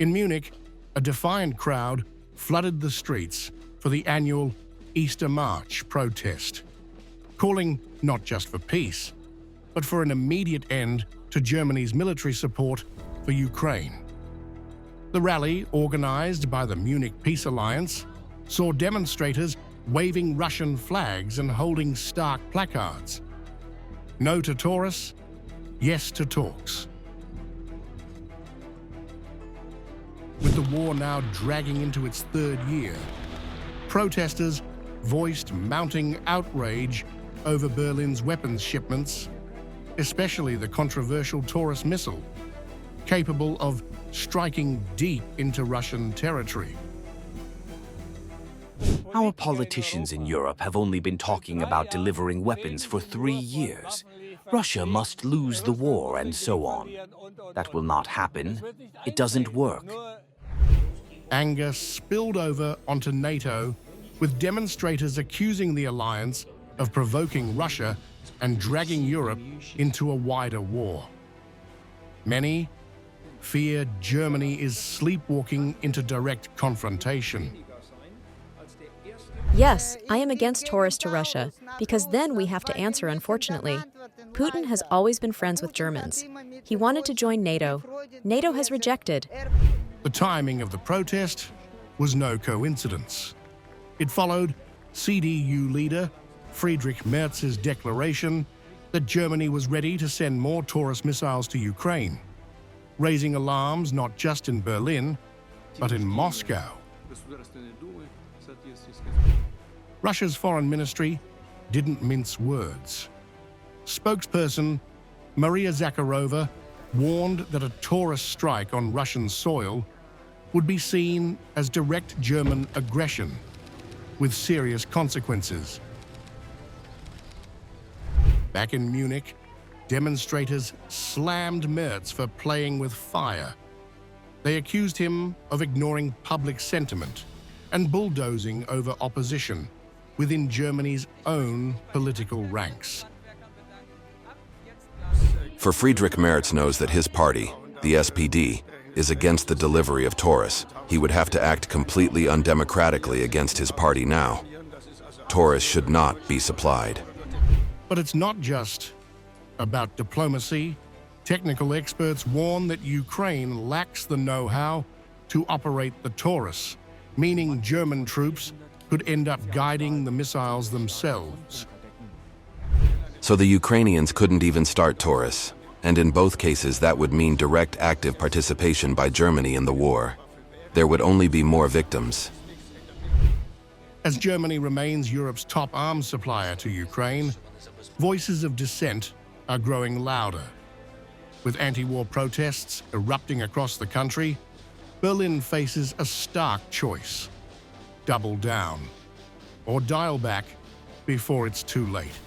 In Munich, a defiant crowd flooded the streets for the annual Easter March protest, calling not just for peace, but for an immediate end to Germany's military support for Ukraine. The rally, organized by the Munich Peace Alliance, saw demonstrators waving Russian flags and holding stark placards. No to Taurus, yes to talks. With the war now dragging into its third year, protesters voiced mounting outrage over Berlin's weapons shipments, especially the controversial Taurus missile, capable of striking deep into Russian territory. Our politicians in Europe have only been talking about delivering weapons for 3 years. Russia must lose the war and so on. That will not happen. It doesn't work. Anger spilled over onto NATO, with demonstrators accusing the alliance of provoking Russia and dragging Europe into a wider war. Many fear Germany is sleepwalking into direct confrontation. Yes, I am against Taurus to Russia, because then we have to answer, unfortunately. Putin has always been friends with Germans. He wanted to join NATO. NATO has rejected. The timing of the protest was no coincidence. It followed CDU leader Friedrich Merz's declaration that Germany was ready to send more Taurus missiles to Ukraine, raising alarms not just in Berlin, but in Moscow. Russia's foreign ministry didn't mince words. Spokesperson Maria Zakharova warned that a Taurus strike on Russian soil would be seen as direct German aggression, with serious consequences. Back in Munich, demonstrators slammed Merz for playing with fire. They accused him of ignoring public sentiment and bulldozing over opposition within Germany's own political ranks. For Friedrich Merz knows that his party, the SPD, is against the delivery of Taurus. He would have to act completely undemocratically against his party now. Taurus should not be supplied. But it's not just about diplomacy. Technical experts warn that Ukraine lacks the know-how to operate the Taurus, meaning German troops could end up guiding the missiles themselves. So the Ukrainians couldn't even start Taurus, and in both cases that would mean direct active participation by Germany in the war. There would only be more victims. As Germany remains Europe's top arms supplier to Ukraine, voices of dissent are growing louder. With anti-war protests erupting across the country, Berlin faces a stark choice: double down or dial back before it's too late.